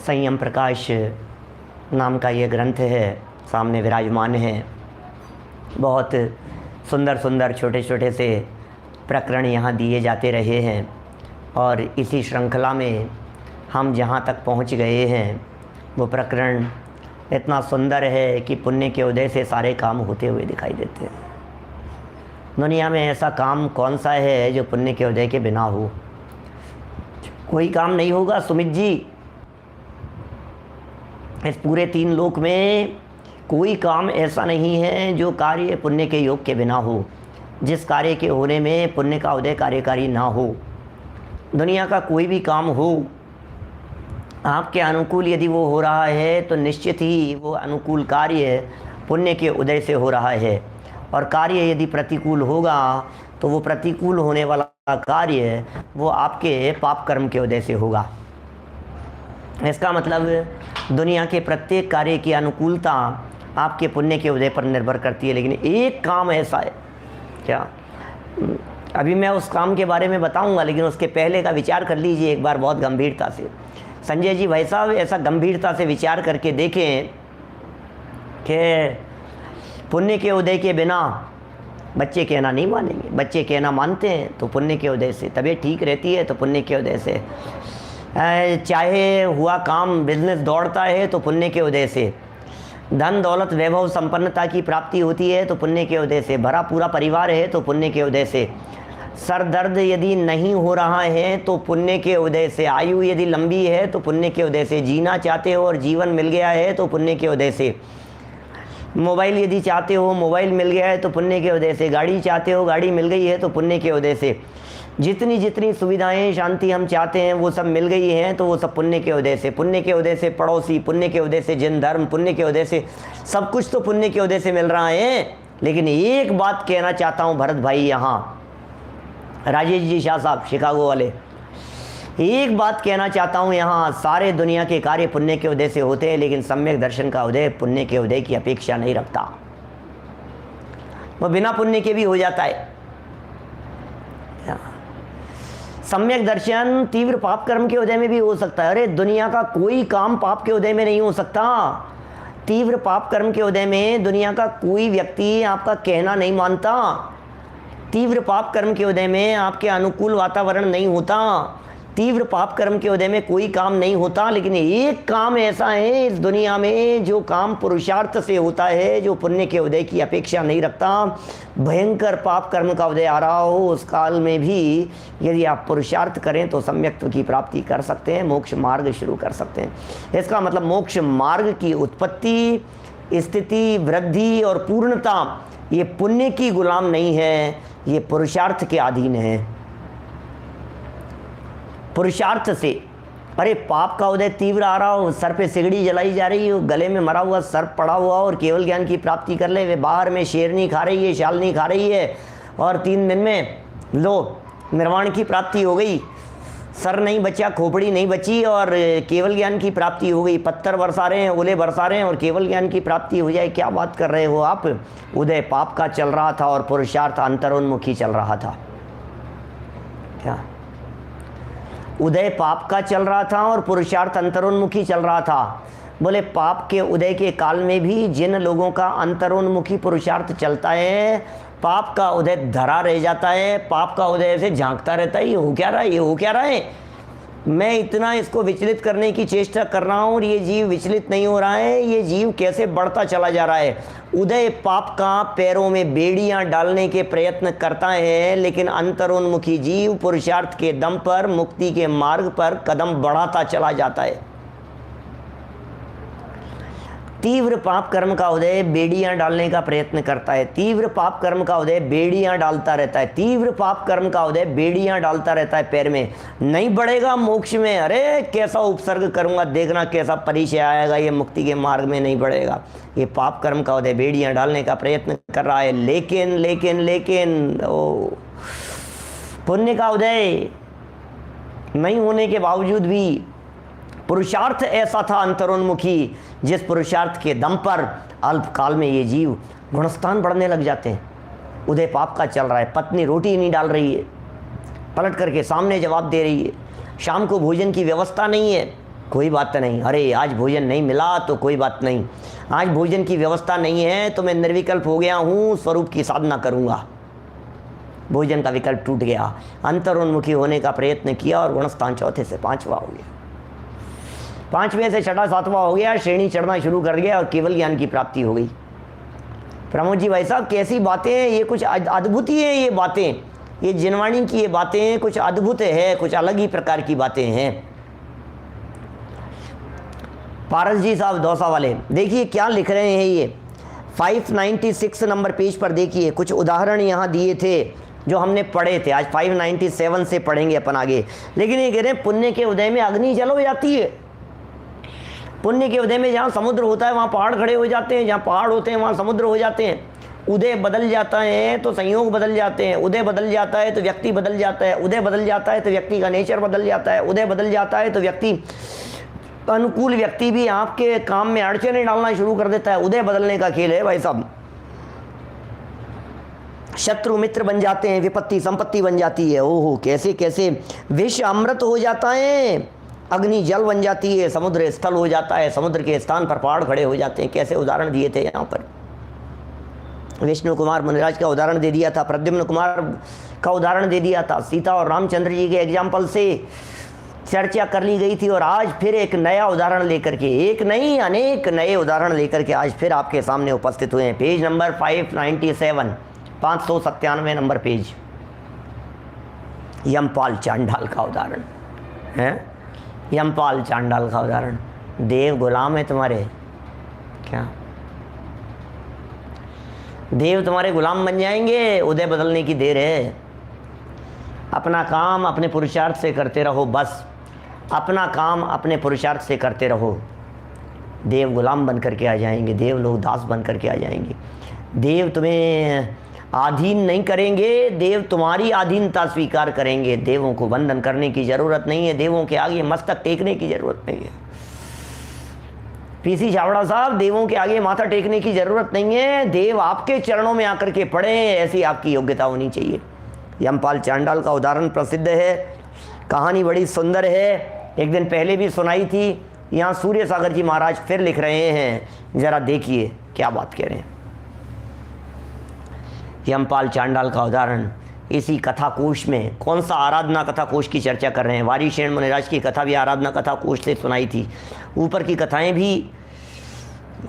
संयम प्रकाश नाम का ये ग्रंथ है, सामने विराजमान है। बहुत सुंदर सुंदर छोटे छोटे से प्रकरण यहाँ दिए जाते रहे हैं और इसी श्रृंखला में हम जहाँ तक पहुँच गए हैं वो प्रकरण इतना सुंदर है कि पुण्य के उदय से सारे काम होते हुए दिखाई देते हैं। दुनिया में ऐसा काम कौन सा है जो पुण्य के उदय के बिना हो? कोई काम नहीं होगा सुमित जी। इस पूरे 3 लोक में कोई काम ऐसा नहीं है जो कार्य पुण्य के योग के बिना हो, जिस कार्य के होने में पुण्य का उदय कार्यकारी ना हो। दुनिया का कोई भी काम हो, आपके अनुकूल यदि वो हो रहा है तो निश्चित ही वो अनुकूल कार्य पुण्य के उदय से हो रहा है, और कार्य यदि प्रतिकूल होगा तो वो प्रतिकूल होने वाला कार्य वो आपके पाप कर्म के उदय से होगा। इसका मतलब दुनिया के प्रत्येक कार्य की अनुकूलता आपके पुण्य के उदय पर निर्भर करती है, लेकिन एक काम ऐसा है क्या, अभी मैं उस काम के बारे में बताऊंगा, लेकिन उसके पहले का विचार कर लीजिए एक बार बहुत गंभीरता से। संजय जी भाई साहब ऐसा गंभीरता से विचार करके देखें कि पुण्य के उदय के बिना बच्चे कहना नहीं मानेंगे। बच्चे कहना मानते हैं तो पुण्य के उदय से, तबीयत ठीक रहती है तो पुण्य के उदय से, चाहे हुआ काम बिजनेस दौड़ता है तो पुण्य के उदय से, धन दौलत वैभव संपन्नता की प्राप्ति होती है तो पुण्य के उदय से, भरा पूरा परिवार है तो पुण्य के उदय से, सर दर्द यदि नहीं हो रहा है तो पुण्य के उदय से, आयु यदि लंबी है तो पुण्य के उदय से, जीना चाहते हो और जीवन मिल गया है तो पुण्य के उदय से, मोबाइल यदि चाहते हो मोबाइल मिल गया है तो पुण्य के उदय से, गाड़ी चाहते हो गाड़ी मिल गई है तो पुण्य के उदय से, जितनी जितनी सुविधाएं शांति हम चाहते हैं वो सब मिल गई हैं तो वो सब पुण्य के उदय से। पुण्य के उदय से पड़ोसी, पुण्य के उदय से जन धर्म, पुण्य के उदय से सब कुछ तो पुण्य के उदय से मिल रहा है। लेकिन एक बात कहना चाहता हूँ भरत भाई, यहाँ राजेश जी शाह साहब शिकागो वाले, एक बात कहना चाहता हूँ, यहाँ सारे दुनिया के कार्य पुण्य के उदय से होते हैं, लेकिन सम्यक दर्शन का उदय पुण्य के उदय की अपेक्षा नहीं रखता। वो बिना पुण्य के भी हो जाता है। सम्यक दर्शन तीव्र पाप कर्म के उदय में भी हो सकता है। अरे दुनिया का कोई काम पाप के उदय में नहीं हो सकता। तीव्र पाप कर्म के उदय में दुनिया का कोई व्यक्ति आपका कहना नहीं मानता। तीव्र पाप कर्म के उदय में आपके अनुकूल वातावरण नहीं होता। तीव्र पाप कर्म के उदय में कोई काम नहीं होता। लेकिन एक काम ऐसा है इस दुनिया में जो काम पुरुषार्थ से होता है, जो पुण्य के उदय की अपेक्षा नहीं रखता। भयंकर पाप कर्म का उदय आ रहा हो उस काल में भी यदि आप पुरुषार्थ करें तो सम्यक्त्व की प्राप्ति कर सकते हैं, मोक्ष मार्ग शुरू कर सकते हैं। इसका मतलब मोक्ष मार्ग की उत्पत्ति, स्थिति, वृद्धि और पूर्णता ये पुण्य की गुलाम नहीं है, ये पुरुषार्थ के अधीन है। पुरुषार्थ से, अरे पाप का उदय तीव्र आ रहा हो, सर पे सिगड़ी जलाई जा रही हो, गले में मरा हुआ सर्प पड़ा हुआ और केवल ज्ञान की प्राप्ति कर ले, वे बाहर में शेरनी खा रही है, शालनी खा रही है और 3 दिन में लो निर्वाण की प्राप्ति हो गई। सर नहीं बचा, खोपड़ी नहीं बची और केवल ज्ञान की प्राप्ति हो गई। पत्थर बरसा रहे हैं, ओले बरसा रहे हैं और केवल ज्ञान की प्राप्ति हो जाए, क्या बात कर रहे हो आप। उदय पाप का चल रहा था और पुरुषार्थ अंतरोन्मुखी चल रहा था। क्या उदय पाप का चल रहा था और पुरुषार्थ अंतरोन्मुखी चल रहा था। बोले पाप के उदय के काल में भी जिन लोगों का अंतरोन्मुखी पुरुषार्थ चलता है, पाप का उदय धरा रह जाता है, पाप का उदय से झांकता रहता है, ये हो क्या रहा है, ये हो क्या रहा है। मैं इतना इसको विचलित करने की चेष्टा कर रहा हूँ और ये जीव विचलित नहीं हो रहा है। ये जीव कैसे बढ़ता चला जा रहा है। उदय पाप का पैरों में बेड़ियां डालने के प्रयत्न करता है, लेकिन अंतरोन्मुखी जीव पुरुषार्थ के दम पर मुक्ति के मार्ग पर कदम बढ़ाता चला जाता है। तीव्र पाप कर्म का उदय बेड़ियां डालने का प्रयत्न करता है। तीव्र पाप कर्म का उदय बेड़ियां डालता रहता है। तीव्र पाप कर्म का उदय बेड़ियां डालता रहता है पैर में। नहीं बढ़ेगा मोक्ष में, अरे कैसा उपसर्ग करूंगा देखना कैसा परिचय आएगा, ये मुक्ति के मार्ग में नहीं बढ़ेगा। ये पाप कर्म का उदय बेड़ियां डालने का प्रयत्न कर रहा है। लेकिन लेकिन लेकिन ओ पुण्य का उदय नहीं होने के बावजूद भी पुरुषार्थ ऐसा था अंतरोन्मुखी, जिस पुरुषार्थ के दम पर अल्पकाल में ये जीव गुणस्थान बढ़ने लग जाते हैं। उदय पाप का चल रहा है, पत्नी रोटी नहीं डाल रही है, पलट करके सामने जवाब दे रही है, शाम को भोजन की व्यवस्था नहीं है, कोई बात नहीं, अरे आज भोजन नहीं मिला तो कोई बात नहीं, आज भोजन की व्यवस्था नहीं है तो मैं निर्विकल्प हो गया हूँ, स्वरूप की साधना करूँगा। भोजन का विकल्प टूट गया, अंतरोन्मुखी होने का प्रयत्न किया और गुणस्थान चौथे से पांचवा हो गया, पांचवें से छठा सातवां हो गया, श्रेणी चढ़ना शुरू कर गया और केवल ज्ञान की प्राप्ति हो गई। प्रमोद जी भाई साहब कैसी बातें हैं, ये कुछ अद्भुत ही है, ये बातें, ये जिनवाणी की ये बातें कुछ अद्भुत है, कुछ अलग ही प्रकार की बातें हैं। पारस जी साहब दौसा वाले, देखिए क्या लिख रहे हैं ये 596 नंबर पेज पर देखिए, कुछ उदाहरण यहाँ दिए थे जो हमने पढ़े थे, आज 597 से पढ़ेंगे अपन आगे। लेकिन ये कह रहे हैं पुण्य के उदय में अग्नि जल हो जाती है, पुण्य के उदय में जहाँ समुद्र होता है वहाँ पहाड़ खड़े हो जाते हैं, जहाँ पहाड़ होते हैं वहाँ समुद्र हो जाते हैं। उदय बदल जाता है तो संयोग बदल जाते हैं, उदय बदल जाता है तो व्यक्ति बदल जाता है, उदय बदल जाता है तो व्यक्ति का नेचर बदल जाता है, उदय बदल जाता है तो व्यक्ति अनुकूल व्यक्ति भी आपके काम में अड़चने डालना शुरू कर देता है। उदय बदलने का खेल है भाई साहब। शत्रु मित्र बन जाते हैं, विपत्ति संपत्ति बन जाती है, ओहो कैसे कैसे विष अमृत हो जाता है, अग्नि जल बन जाती है, समुद्र स्थल हो जाता है, समुद्र के स्थान पर पहाड़ खड़े हो जाते हैं। कैसे उदाहरण दिए थे यहाँ पर, विष्णु कुमार मुनिराज का उदाहरण दे दिया था, प्रद्युम्न कुमार का उदाहरण दे दिया था, सीता और रामचंद्र जी के एग्जाम्पल से चर्चा कर ली गई थी। और आज फिर एक नया उदाहरण लेकर के, एक नहीं अनेक नए उदाहरण लेकर के आज फिर आपके सामने उपस्थित हुए हैं। पेज नंबर 597, 597 नंबर पेज, यमपाल चांडाल का उदाहरण है, यमपाल चांडाल का उदाहरण। देव गुलाम है तुम्हारे, क्या देव तुम्हारे गुलाम बन जाएंगे? उदय बदलने की देर है। अपना काम अपने पुरुषार्थ से करते रहो, बस अपना काम अपने पुरुषार्थ से करते रहो। देव गुलाम बन करके आ जाएंगे, देव लोग दास बन करके आ जाएंगे। देव तुम्हें अधीन नहीं करेंगे, देव तुम्हारी अधीनता स्वीकार करेंगे। देवों को बंधन करने की ज़रूरत नहीं है, देवों के आगे मस्तक टेकने की ज़रूरत नहीं है। पीसी छावड़ा साहब, देवों के आगे माथा टेकने की ज़रूरत नहीं है, देव आपके चरणों में आकर के पड़े, ऐसी आपकी योग्यता होनी चाहिए। यमपाल चांडाल का उदाहरण प्रसिद्ध है, कहानी बड़ी सुंदर है, एक दिन पहले भी सुनाई थी। यहाँ सूर्य सागर जी महाराज फिर लिख रहे हैं, ज़रा देखिए क्या बात कह रहे हैं। यमपाल चांडाल का उदाहरण इसी कथा कोश में, कौन सा आराधना कथा कोश की चर्चा कर रहे हैं। वारीशेन मुनिराज की कथा भी आराधना कथा कोश से सुनाई थी, ऊपर की कथाएं भी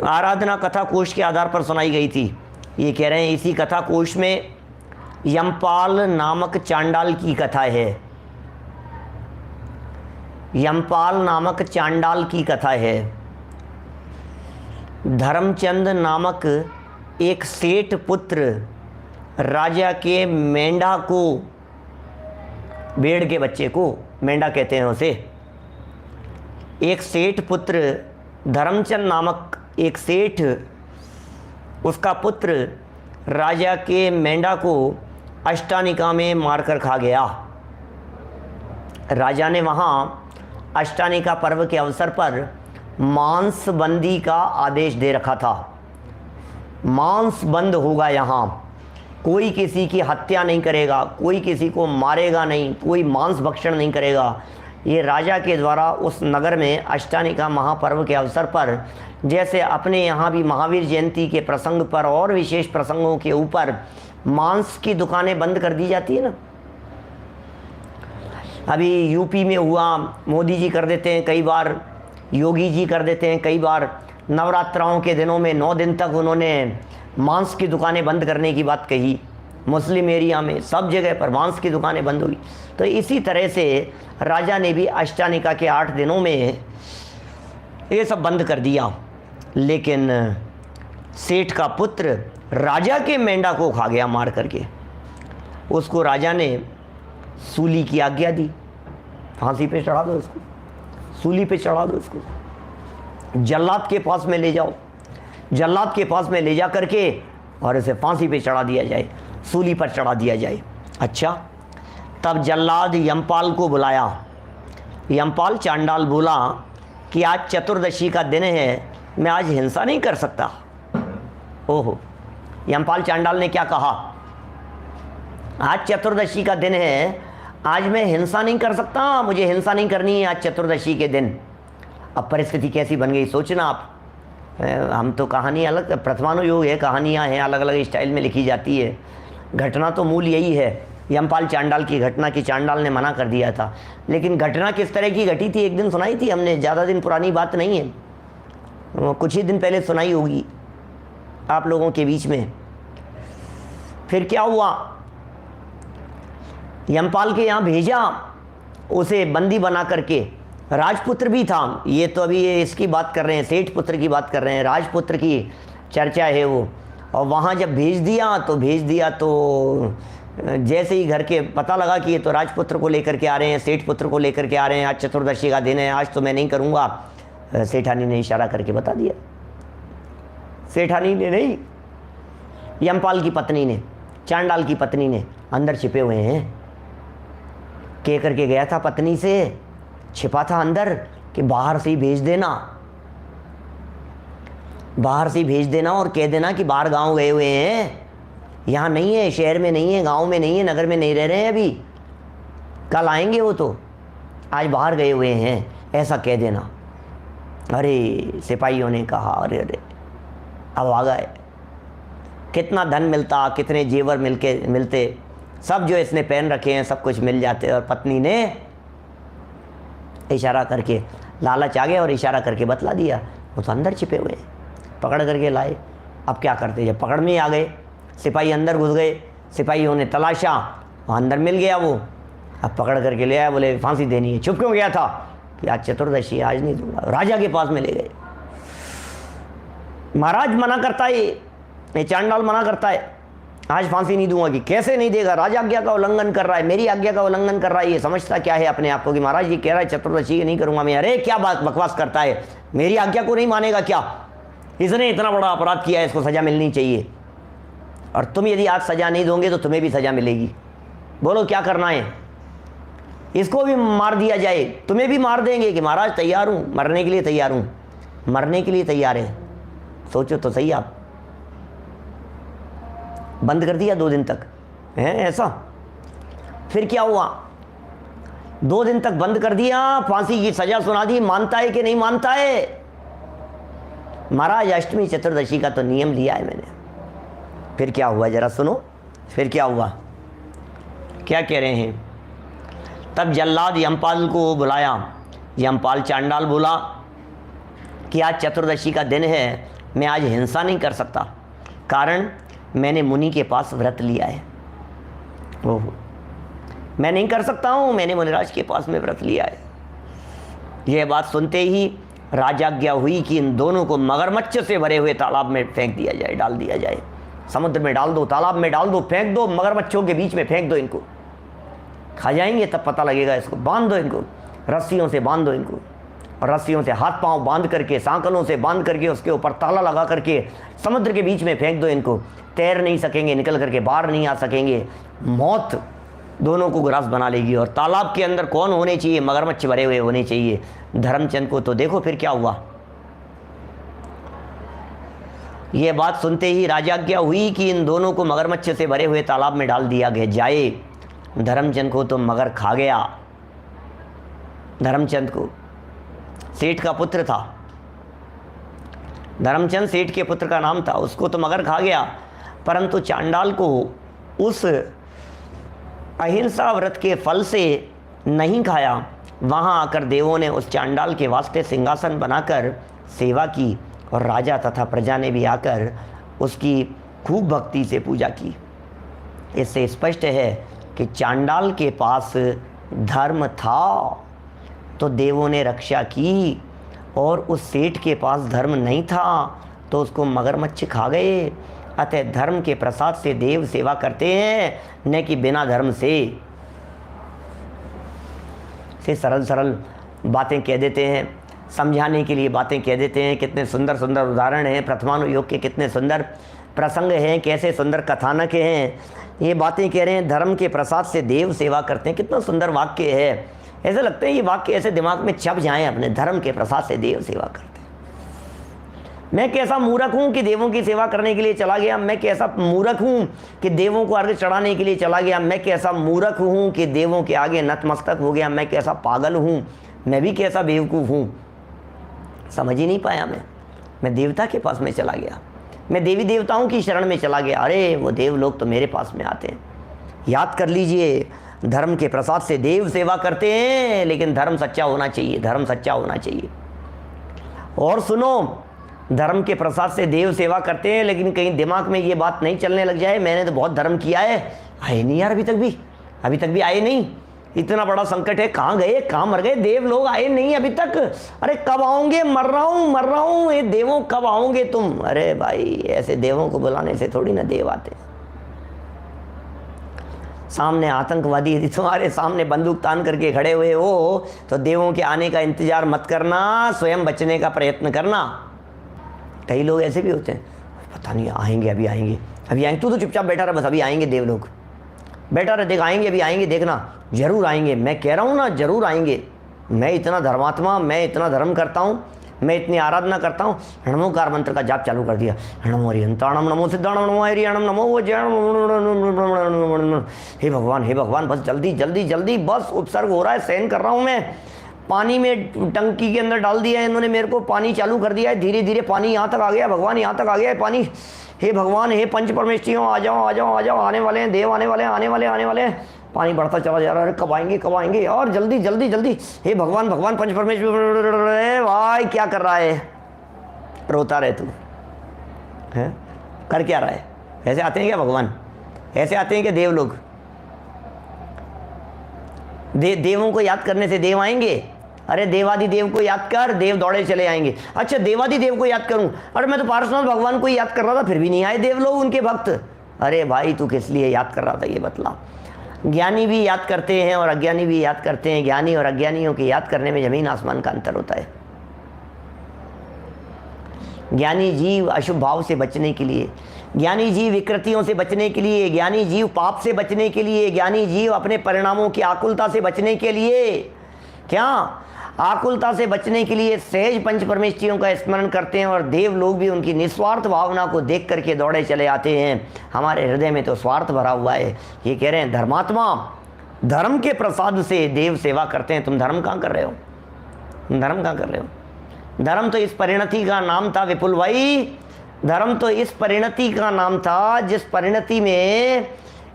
आराधना कथा कोश के आधार पर सुनाई गई थी। ये कह रहे हैं इसी कथा कोश में यमपाल नामक चांडाल की कथा है, यमपाल नामक चांडाल की कथा है। धर्मचंद नामक एक सेठ पुत्र राजा के मेंढा को, भेड़ के बच्चे को मेंढा कहते हैं उसे, एक सेठ पुत्र धर्मचंद नामक एक सेठ, उसका पुत्र राजा के मेंढा को अष्टानिका में मारकर खा गया। राजा ने वहाँ अष्टानिका पर्व के अवसर पर मांस बंदी का आदेश दे रखा था। मांस बंद होगा, यहाँ कोई किसी की हत्या नहीं करेगा, कोई किसी को मारेगा नहीं, कोई मांस भक्षण नहीं करेगा। ये राजा के द्वारा उस नगर में अष्टानिका महापर्व के अवसर पर, जैसे अपने यहाँ भी महावीर जयंती के प्रसंग पर और विशेष प्रसंगों के ऊपर मांस की दुकानें बंद कर दी जाती है ना। अभी यूपी में हुआ, मोदी जी कर देते हैं कई बार, योगी जी कर देते हैं कई बार। नवरात्राओं के दिनों में 9 दिन तक उन्होंने मांस की दुकानें बंद करने की बात कही। मुस्लिम एरिया में सब जगह पर मांस की दुकानें बंद हुई। तो इसी तरह से राजा ने भी अष्टानिका के 8 दिनों में ये सब बंद कर दिया। लेकिन सेठ का पुत्र राजा के मेंढा को खा गया मार करके। उसको राजा ने सूली की आज्ञा दी, फांसी पे चढ़ा दो उसको, सूली पे चढ़ा दो उसको, जल्लाद के पास में ले जाओ, जल्लाद के पास में ले जा करके और इसे फांसी पे चढ़ा दिया जाए, सूली पर चढ़ा दिया जाए। अच्छा, तब जल्लाद यमपाल को बुलाया। यमपाल चांडाल बोला कि आज चतुर्दशी का दिन है, मैं आज हिंसा नहीं कर सकता। ओहो, यमपाल चांडाल ने क्या कहा, आज चतुर्दशी का दिन है, आज मैं हिंसा नहीं कर सकता, मुझे हिंसा नहीं करनी है आज चतुर्दशी के दिन। अब परिस्थिति कैसी बन गई सोचना आप। हम तो कहानी अलग, प्रथमानुयोग है, कहानियाँ हैं अलग अलग स्टाइल में लिखी जाती है। घटना तो मूल यही है, यमपाल चांडाल की घटना की चांडाल ने मना कर दिया था। लेकिन घटना किस तरह की घटी थी एक दिन सुनाई थी हमने, ज़्यादा दिन पुरानी बात नहीं है, कुछ ही दिन पहले सुनाई होगी आप लोगों के बीच में। फिर क्या हुआ, यमपाल के यहाँ भेजा, उसे बंदी बना करके, राजपुत्र भी था, ये तो अभी ये इसकी बात कर रहे हैं, सेठ पुत्र की बात कर रहे हैं, राजपुत्र की चर्चा है वो। और वहाँ जब भेज दिया तो जैसे ही घर के पता लगा कि ये तो राजपुत्र को लेकर के आ रहे हैं, सेठ पुत्र को लेकर के आ रहे हैं, आज चतुर्दशी का दिन है, आज तो मैं नहीं करूँगा, सेठानी ने इशारा करके बता दिया। सेठानी ने नहीं, यमपाल की पत्नी ने, चांडाल की पत्नी ने, अंदर छिपे हुए हैं। कह करके गया था पत्नी से, छिपा था अंदर कि बाहर से ही भेज देना, बाहर से ही भेज देना और कह देना कि बाहर गांव गए हुए हैं, यहाँ नहीं है, शहर में नहीं है, गांव में नहीं है, नगर में नहीं रह रहे हैं अभी, कल आएंगे वो तो, आज बाहर गए हुए हैं, ऐसा कह देना। अरे सिपाहियों ने कहा अरे अरे अब आ गए, कितना धन मिलता, कितने जेवर मिलते, सब जो इसने पहन रखे हैं सब कुछ मिल जाते। और पत्नी ने इशारा करके, लालच आ गया और इशारा करके बतला दिया, वो तो अंदर छिपे हुए, पकड़ करके लाए। अब क्या करते, जब पकड़ में आ गए, सिपाही अंदर घुस गए, सिपाहियों ने तलाशा, वहाँ अंदर मिल गया वो, अब पकड़ करके ले आया, बोले फांसी देनी है। छुप क्यों गया था कि आज चतुर्दशी, आज नहीं दूंगा। राजा के पास में ले गए, महाराज मना करता है, ये चांडाल मना करता है, आज फांसी नहीं दूंगा। कि कैसे नहीं देगा, राजा आज्ञा का उल्लंघन कर रहा है, मेरी आज्ञा का उल्लंघन कर रहा है। ये समझता क्या है अपने आप को कि महाराज ये कह रहा है चतुर्दशी नहीं करूंगा मैं, अरे क्या बात बकवास करता है, मेरी आज्ञा को नहीं मानेगा क्या, इसने इतना बड़ा अपराध किया है, इसको सजा मिलनी चाहिए, और तुम यदि आज सजा नहीं दोगे तो तुम्हें भी सजा मिलेगी, बोलो क्या करना है, इसको भी मार दिया जाए, तुम्हें भी मार देंगे। कि महाराज तैयार हूं, मरने के लिए तैयार हूं, मरने के लिए तैयार है। सोचो तो सही आप, बंद कर दिया 2 दिन तक है ऐसा। फिर क्या हुआ, 2 दिन तक बंद कर दिया, फांसी की सजा सुना दी, मानता है कि नहीं मानता है। महाराज अष्टमी चतुर्दशी का तो नियम लिया है मैंने। फिर क्या हुआ जरा सुनो, फिर क्या हुआ, क्या कह रहे हैं। तब जल्लाद यमपाल को बुलाया, यमपाल चांडाल बोला कि आज चतुर्दशी का दिन है, मैं आज हिंसा नहीं कर सकता, कारण मैंने मुनि के पास व्रत लिया है। ओहो, मैं नहीं कर सकता हूँ, मैंने मुनिराज के पास में व्रत लिया है। यह बात सुनते ही राजाज्ञा हुई कि इन दोनों को मगरमच्छ से भरे हुए तालाब में फेंक दिया जाए, डाल दिया जाए, समुद्र में डाल दो, तालाब में डाल दो, फेंक दो, मगरमच्छों के बीच में फेंक दो, इनको खा जाएंगे तब पता लगेगा, इसको बांध दो, इनको रस्सियों से बांध दो इनको, और रस्सियों से हाथ पांव बांध करके, सांकलों से बांध करके, उसके ऊपर ताला लगा करके समुद्र के बीच में फेंक दो इनको। तैर नहीं सकेंगे, निकल करके बाहर नहीं आ सकेंगे, मौत दोनों को ग्रास बना लेगी। और तालाब के अंदर कौन होने चाहिए, मगरमच्छ भरे हुए होने चाहिए। धर्मचंद को तो देखो फिर क्या हुआ। यह बात सुनते ही राजाज्ञा हुई कि इन दोनों को मगरमच्छ से भरे हुए तालाब में डाल दिया गया जाए। धर्मचंद को तो मगर खा गया, धर्मचंद को, सेठ का पुत्र था, धर्मचंद सेठ के पुत्र का नाम था, उसको तो मगर खा गया, परंतु चांडाल को उस अहिंसा व्रत के फल से नहीं खाया। वहाँ आकर देवों ने उस चांडाल के वास्ते सिंहासन बनाकर सेवा की, और राजा तथा प्रजा ने भी आकर उसकी खूब भक्ति से पूजा की। इससे स्पष्ट है कि चांडाल के पास धर्म था तो देवों ने रक्षा की, और उस सेठ के पास धर्म नहीं था तो उसको मगरमच्छ खा गए। अतः धर्म के प्रसाद से देव सेवा करते हैं, न कि बिना धर्म से सरल सरल बातें कह देते हैं, समझाने के लिए बातें कह देते हैं। कितने सुंदर सुंदर उदाहरण हैं प्रथमानुयोग के, कितने सुंदर प्रसंग हैं, कैसे सुंदर कथानक हैं। ये बातें कह रहे हैं धर्म के प्रसाद से देव सेवा करते हैं, कितना सुंदर वाक्य है। ऐसे लगते हैं ये वाक्य ऐसे दिमाग में छप जाएं अपने, धर्म के प्रसाद से देव सेवा करते हैं। मैं कैसा मूर्ख हूँ कि देवों की सेवा करने के लिए चला गया, मैं कैसा मूर्ख हूँ कि देवों को अर्घ्य चढ़ाने के लिए चला गया, मैं कैसा मूर्ख हूँ कि देवों के आगे नतमस्तक हो गया, मैं कैसा पागल हूँ, मैं भी कैसा बेवकूफ़ हूँ। समझ ही नहीं पाया मैं देवता के पास में चला गया, मैं देवी देवताओं की शरण में चला गया। अरे वो देव लोग तो मेरे पास में आते हैं। याद कर लीजिए, धर्म के प्रसाद से देव सेवा करते हैं, लेकिन धर्म सच्चा होना चाहिए, धर्म सच्चा होना चाहिए। और सुनो, धर्म के प्रसाद से देव सेवा करते हैं, लेकिन कहीं दिमाग में ये बात नहीं चलने लग जाए मैंने तो बहुत धर्म किया है, आए नहीं यार अभी तक भी आए नहीं, इतना बड़ा संकट है, कहाँ गए, कहाँ मर गए, देव लोग आए नहीं अभी तक, अरे कब आओगे, मर रहा हूँ, ये देवों कब आओगे तुम। अरे भाई, ऐसे देवों को बुलाने से थोड़ी ना देव आते। सामने आतंकवादी यदि तुम्हारे सामने बंदूक तान करके खड़े हुए हो तो देवों के आने का इंतजार मत करना, स्वयं बचने का प्रयत्न करना। कई लोग ऐसे भी होते हैं, पता नहीं आएंगे, अभी आएंगे, तू तो चुपचाप बैठा रहा, बस अभी आएंगे देव लोग, बैठा रहे, देख आएंगे, अभी आएंगे, देखना जरूर आएंगे। मैं कह रहा हूँ ना, जरूर आएंगे। मैं इतना धर्मात्मा, मैं इतना धर्म करता हूँ, मैं इतनी आराधना करता हूँ। नमोकार मंत्र का जाप चालू कर दिया, नमो हरिहंताणम, नमो सिद्धाणम, नमो हरियाणम, नमो हे भगवान, बस जल्दी जल्दी जल्दी, बस उपसर्ग हो रहा है, सहन कर रहा हूँ मैं। पानी में टंकी के अंदर डाल दिया है इन्होंने मेरे को, पानी चालू कर दिया है, धीरे धीरे पानी यहाँ तक आ गया, भगवान यहाँ तक आ गया है पानी। हे भगवान, हे पंच परमेष्ठियों, आ जाओ, आने वाले हैं देव, आने वाले हैं। पानी बढ़ता चला जा रहा है, कब आएंगे और जल्दी जल्दी जल्दी। हे भगवान पंच परमेश्वर, भाई क्या कर रहा है, रोता रहे तू है, कर क्या रहा है। ऐसे आते हैं क्या भगवान, ऐसे आते हैं क्या देव लोग। देवों को याद करने से देव आएंगे। अरे देवादि देव को याद कर, देव दौड़े चले आएंगे। अच्छा, देवादि देव को याद करूं, अरे मैं तो पार्श्वनाथ भगवान को याद कर रहा था, फिर भी नहीं आए देव लोग, उनके भक्त। अरे भाई, तू किस लिए याद कर रहा था ये बतला। ज्ञानी भी याद करते हैं और अज्ञानी भी याद करते हैं। ज्ञानी और अज्ञानियों के याद करने में जमीन आसमान का अंतर होता है। ज्ञानी जीव अशुभ भाव से बचने के लिए, ज्ञानी जीव विकृतियों से बचने के लिए, ज्ञानी जीव पाप से बचने के लिए, ज्ञानी जीव अपने परिणामों की आकुलता से बचने के लिए, क्या आकुलता से बचने के लिए सहज पंच परमेष्ठियों का स्मरण करते हैं। और देव लोग भी उनकी निस्वार्थ भावना को देख करके दौड़े चले आते हैं। हमारे हृदय में तो स्वार्थ भरा हुआ है। ये कह रहे हैं धर्मात्मा धर्म के प्रसाद से देव सेवा करते हैं। तुम धर्म कहाँ कर रहे हो, धर्म कहाँ कर रहे हो। धर्म तो इस परिणति का नाम था विपुल भाई, धर्म तो इस परिणति का नाम था जिस परिणति में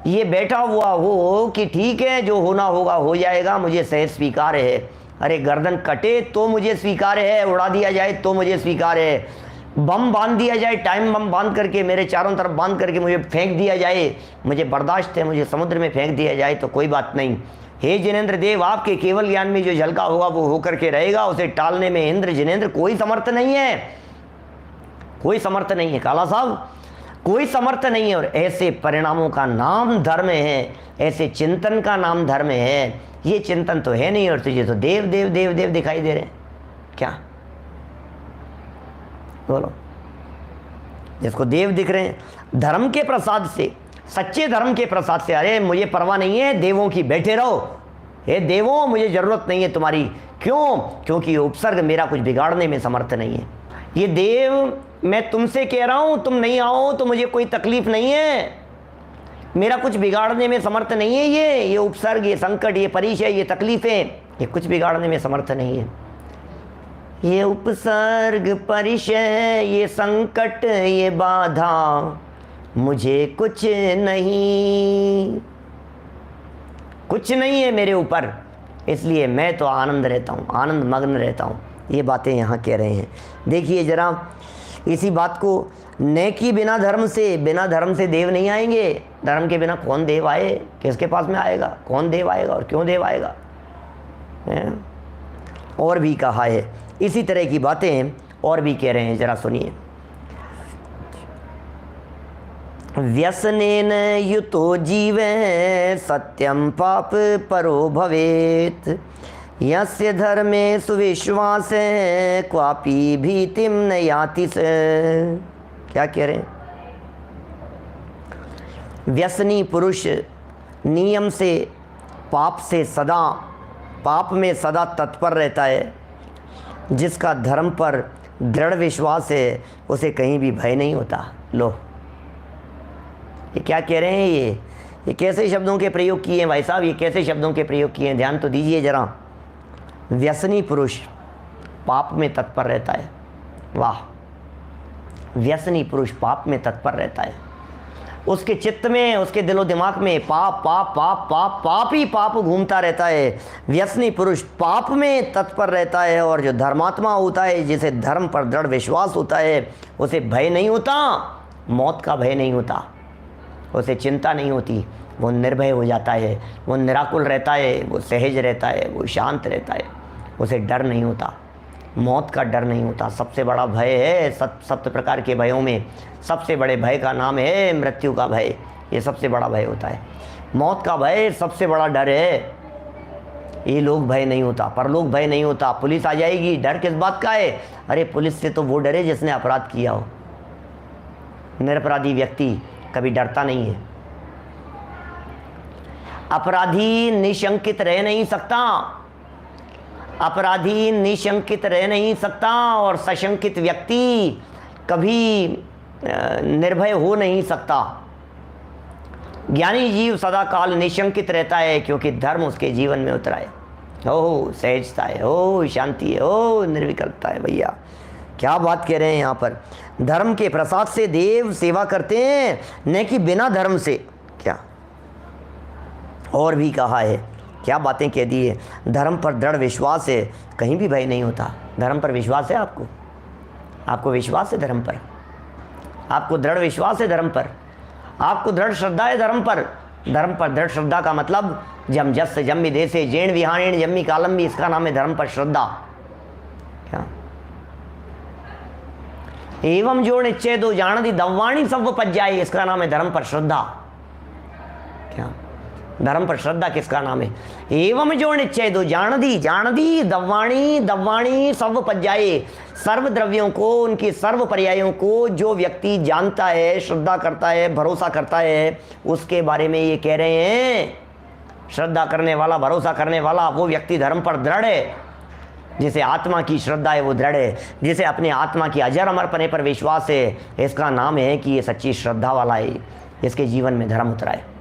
ये बैठा हुआ हो कि ठीक है जो होना होगा हो जाएगा, मुझे सहज स्वीकार है। अरे गर्दन कटे तो मुझे स्वीकार है, उड़ा दिया जाए तो मुझे स्वीकार है, बम बांध दिया जाए, टाइम बम बांध करके मेरे चारों तरफ बांध करके मुझे फेंक दिया जाए, मुझे बर्दाश्त है, मुझे समुद्र में फेंक दिया जाए तो कोई बात नहीं। हे जिनेंद्र देव, आपके केवल ज्ञान में जो झलका होगा वो होकर के रहेगा, उसे टालने में इंद्र जिनेंद्र कोई समर्थ नहीं है, कोई समर्थ नहीं है। काला साहब, कोई समर्थ नहीं है। और ऐसे परिणामों का नाम धर्म है, ऐसे चिंतन का नाम धर्म है। ये चिंतन तो है नहीं और तुझे तो देव देव देव देव दिखाई दे रहे हैं। क्या बोलो, जिसको देव दिख रहे हैं धर्म के प्रसाद से, सच्चे धर्म के प्रसाद से। अरे मुझे परवाह नहीं है देवों की, बैठे रहो। हे देवों, मुझे जरूरत नहीं है तुम्हारी। क्यों? क्योंकि ये उपसर्ग मेरा कुछ बिगाड़ने में समर्थ नहीं है। ये देव, मैं तुमसे कह रहा हूं, तुम नहीं आओ तो मुझे कोई तकलीफ नहीं है, मेरा कुछ बिगाड़ने में समर्थ नहीं है। ये उपसर्ग, ये संकट, ये परिचय, ये तकलीफें, ये कुछ बिगाड़ने में समर्थ नहीं है। ये उपसर्ग, परिचय, ये संकट, ये बाधा मुझे कुछ नहीं है मेरे ऊपर, इसलिए मैं तो आनंद रहता हूँ, आनंद मग्न रहता हूँ। ये बातें यहाँ कह रहे हैं। देखिए जरा इसी बात को, नेकी बिना धर्म से देव नहीं आएंगे। धर्म के बिना कौन देव आए, किसके पास में आएगा, कौन देव आएगा और क्यों देव आएगा है? और भी कहा है इसी तरह की बातें और भी कह रहे हैं, जरा सुनिए। व्यसनेन युतो जीवे सत्यम पाप परो भवेत, यस्य धर्मे सुविश्वास क्वापि भीतिम न याति से। क्या कह रहे हैं? व्यसनी पुरुष नियम से, पाप में सदा तत्पर रहता है। जिसका धर्म पर दृढ़ विश्वास है उसे कहीं भी भय नहीं होता। लो, ये क्या कह रहे हैं, ये कैसे शब्दों के प्रयोग किए हैं भाई साहब, ये कैसे शब्दों के प्रयोग किए हैं, ध्यान तो दीजिए जरा। व्यसनी पुरुष पाप में तत्पर रहता है। वाह, व्यसनी पुरुष पाप में तत्पर रहता है। उसके चित्त में, उसके दिलो दिमाग में पाप पाप पाप पाप पाप ही पाप घूमता रहता है। व्यसनी पुरुष पाप में तत्पर रहता है। और जो धर्मात्मा होता है, जिसे धर्म पर दृढ़ विश्वास होता है, उसे भय नहीं होता, मौत का भय नहीं होता, उसे चिंता नहीं होती, वो निर्भय हो जाता है, वो निराकुल रहता है, वो सहज रहता है, वो शांत रहता है, उसे डर नहीं होता, मौत का डर नहीं होता। सबसे बड़ा भय है, सप्त प्रकार के भयों में सबसे बड़े भय का नाम है मृत्यु का भय। ये सबसे बड़ा भय होता है। मौत का भय सबसे बड़ा डर है। ये लोग भय नहीं होता, परलोक भय नहीं होता। पुलिस आ जाएगी, डर किस बात का है? अरे पुलिस से तो वो डरे जिसने अपराध किया हो। निरपराधी व्यक्ति कभी डरता नहीं है। अपराधी निशंकित रह नहीं सकता, अपराधी निशंकित रह नहीं सकता, और सशंकित व्यक्ति कभी निर्भय हो नहीं सकता। ज्ञानी जीव सदा काल निशंकित रहता है, क्योंकि धर्म उसके जीवन में उतरा है। ओ सहजता है, ओ शांति है, ओ निर्विकल्पता है। भैया क्या बात कह रहे हैं यहाँ पर। धर्म के प्रसाद से देव सेवा करते हैं, न कि बिना धर्म से। क्या और भी कहा है, क्या बातें कह दी है। धर्म पर दृढ़ विश्वास है, कहीं भी भय नहीं होता। धर्म पर विश्वास है आपको, आपको विश्वास है धर्म पर, आपको दृढ़ विश्वास है धर्म पर, आपको दृढ़ श्रद्धा है धर्म पर। धर्म पर दृढ़ श्रद्धा का मतलब जम जस जम विदेशे जैन विहाणेण जम्मी कालम भी, इसका नाम है धर्म पर श्रद्धा। क्या एवं जो निश्चय दो जानती दव्वाणी सब पच जाए, इसका नाम है धर्म पर श्रद्धा। क्या धर्म पर श्रद्धा किसका नाम है? एवं जो निश्चय दो जानदी जानदी दव्वाणी दव्वाणी सब पच जाए। सर्व द्रव्यों को, उनकी सर्व पर्यायों को जो व्यक्ति जानता है, श्रद्धा करता है, भरोसा करता है, उसके बारे में ये कह रहे हैं, श्रद्धा करने वाला, भरोसा करने वाला वो व्यक्ति धर्म पर दृढ़ है। जिसे आत्मा की श्रद्धा है वो दृढ़ है, जिसे अपने आत्मा की अजर अमर पने पर विश्वास है, इसका नाम है कि ये सच्ची श्रद्धा वाला है, इसके जीवन में धर्म उतरा है।